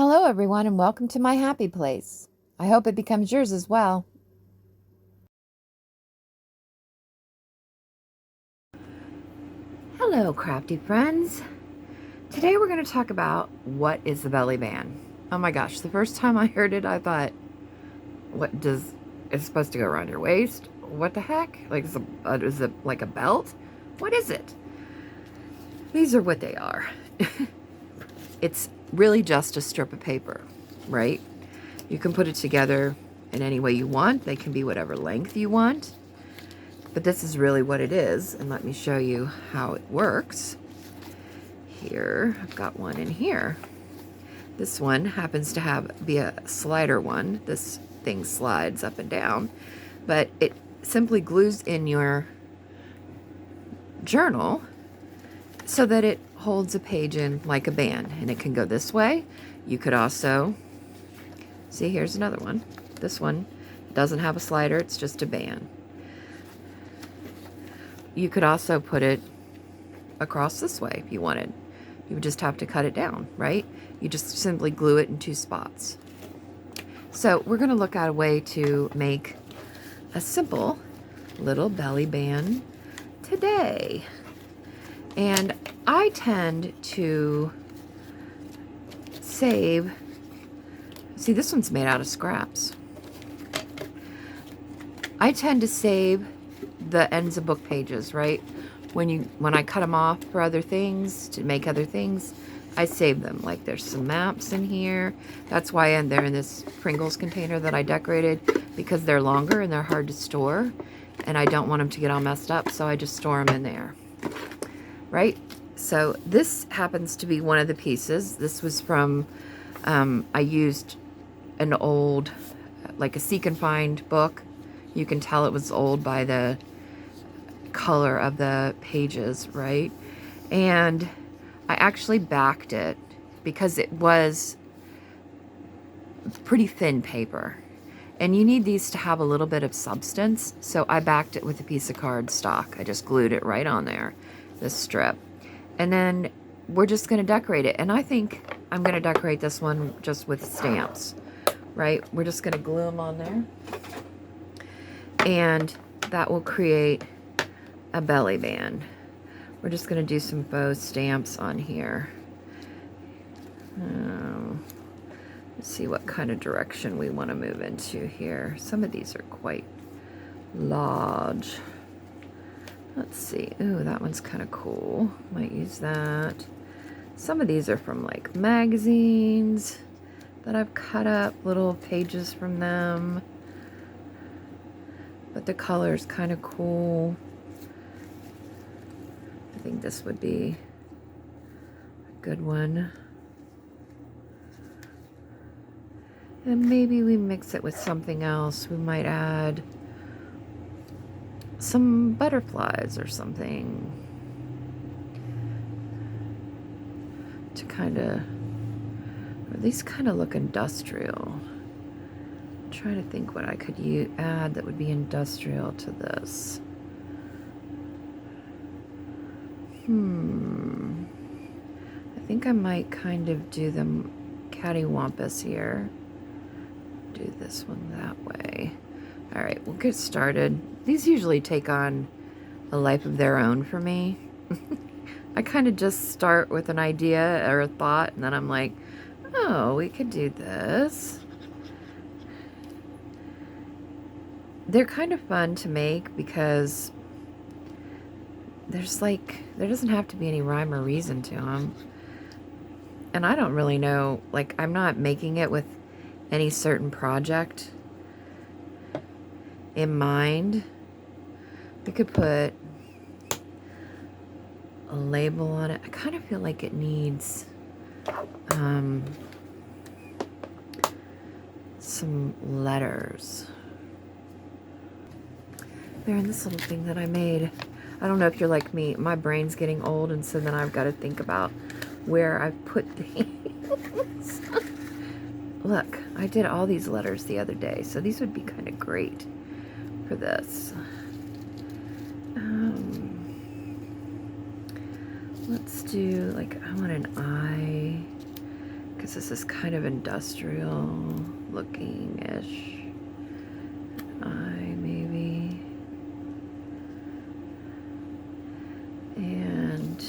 Hello, everyone, and welcome to my happy place. I hope it becomes yours as well. Hello, crafty friends. Today we're going to talk about what is the belly band. Oh my gosh, the first time I heard it, I thought, it's supposed to go around your waist? What the heck? Like, is it like a belt? What is it? These are what they are. It's really just a strip of paper, right? You can put it together in any way you want. They can be whatever length you want. But this is really what it is. And let me show you how it works. Here, I've got one in here. This one happens to be a slider one. This thing slides up and down. But it simply glues in your journal so that it holds a page in like a band. And it can go this way. You could also, see, here's another one. This one doesn't have a slider. It's just a band. You could also put it across this way if you wanted. You would just have to cut it down, right? You just simply glue it in two spots. So we're going to look at a way to make a simple little belly band today. And I tend to save, see, this one's made out of scraps. I tend to save the ends of book pages, right? When I cut them off for other things, to make other things, I save them. Like there's some maps in here. That's why they're in this Pringles container that I decorated, because they're longer and they're hard to store. And I don't want them to get all messed up, so I just store them in there, right? So this happens to be one of the pieces. This was from, I used an old, like a Seek and Find book. You can tell it was old by the color of the pages, right? And I actually backed it because it was pretty thin paper. And you need these to have a little bit of substance. So I backed it with a piece of cardstock. I just glued it right on there, this strip. And then we're just going to decorate it. And I think I'm going to decorate this one just with stamps, right? We're just going to glue them on there. And that will create a belly band. We're just going to do some faux stamps on here. Let's see what kind of direction we want to move into here. Some of these are quite large. Let's see. Ooh, that one's kind of cool. Might use that. Some of these are from like magazines that I've cut up little pages from them. But the color is kind of cool. I think this would be a good one. And maybe we mix it with something else. We might add some butterflies or something to kind of, or these kind of look industrial. I'm trying to think what I could add that would be industrial to this. I think I might kind of do them cattywampus here. Do this one that way. All right, we'll get started. These usually take on a life of their own for me. I kind of just start with an idea or a thought, and then I'm like, oh, we could do this. They're kind of fun to make because there doesn't have to be any rhyme or reason to them. And I don't really know, like, I'm not making it with any certain project in mind. We could put a label on it. I kind of feel like it needs some letters. They're in this little thing that I made. I don't know if you're like me. My brain's getting old, and so then I've got to think about where I've put things. Look, I did all these letters the other day, so these would be kind of great for this. Let's do, like, I want an eye because this is kind of industrial looking-ish. Eye maybe. And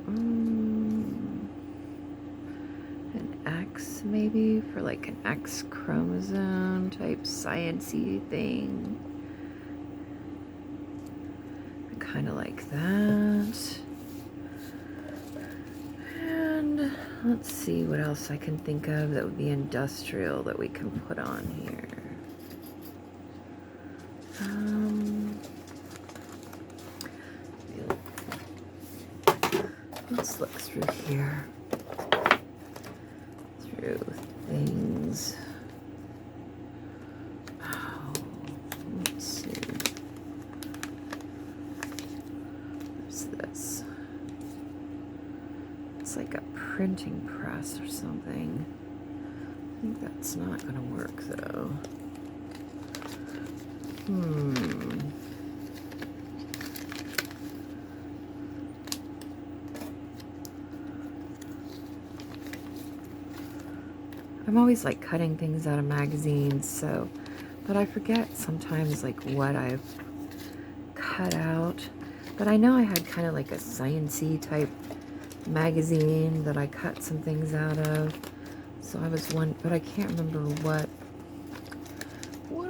an X maybe for like an X chromosome type science-y thing. Kind of like that. And let's see what else I can think of that would be industrial that we can put on here. Let's look through here. Through things. Oh, let's see. What's this? It's like a printing press or something. I think that's not going to work though. I'm always like cutting things out of magazines, so, but I forget sometimes like what I've cut out. But I know I had kind of like a science-y type magazine that I cut some things out of. So I was one, but I can't remember what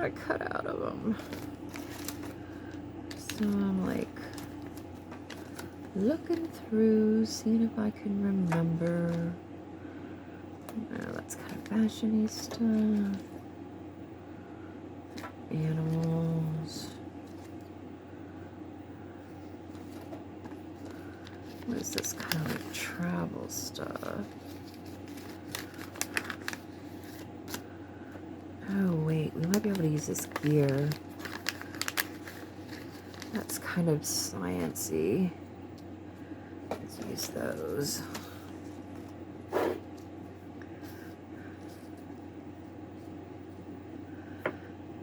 I cut out of them. So I'm like looking through, seeing if I can remember. Oh, that's kind of fashionista. Animals. What is this kind of like travel stuff? Oh wait, we might be able to use this gear. That's kind of sciencey. Let's use those.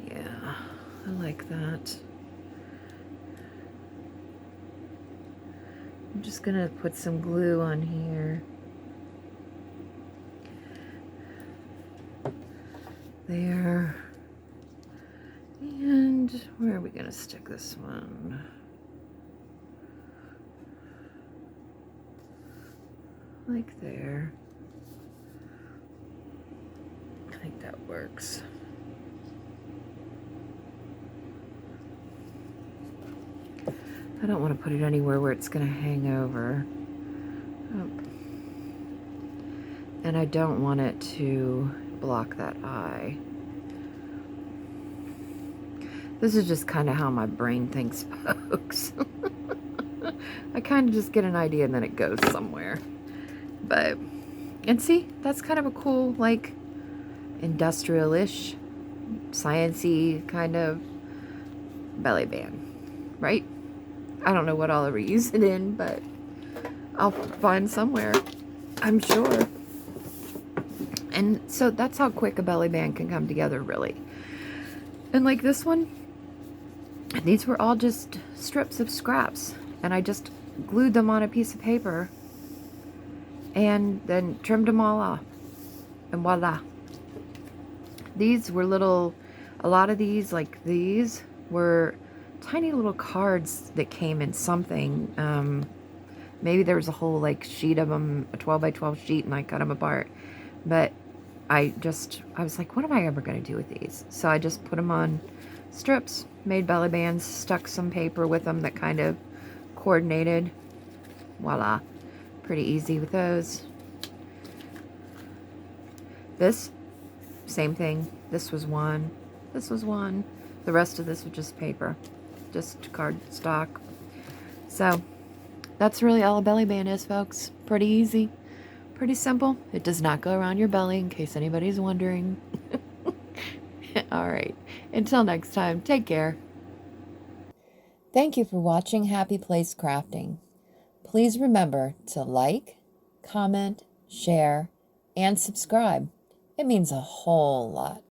Yeah, I like that. I'm just gonna put some glue on here. There. And where are we gonna stick this one? Like there. I think that works. I don't want to put it anywhere where it's going to hang over. Oh. And I don't want it to block that eye. This is just kind of how my brain thinks, folks. I kind of just get an idea and then it goes somewhere. But, and see, that's kind of a cool, like, industrial-ish, science-y kind of belly band, right? I don't know what I'll ever use it in, but I'll find somewhere, I'm sure. And so that's how quick a belly band can come together, really. And like this one, these were all just strips of scraps, and I just glued them on a piece of paper and then trimmed them all off, and voila. These were little, a lot of these, like these, were tiny little cards that came in something. Maybe there was a whole like sheet of them, a 12 by 12 sheet, and I cut them apart. But I was like, what am I ever going to do with these? So I just put them on strips, made belly bands, stuck some paper with them that kind of coordinated. Voila. Pretty easy with those. This, same thing. This was one. This was one. The rest of this was just paper. Just card stock. So that's really all a belly band is, folks. Pretty easy. Pretty simple. It does not go around your belly, in case anybody's wondering. All right. Until next time, take care. Thank you for watching Happy Place Crafting. Please remember to like, comment, share, and subscribe. It means a whole lot.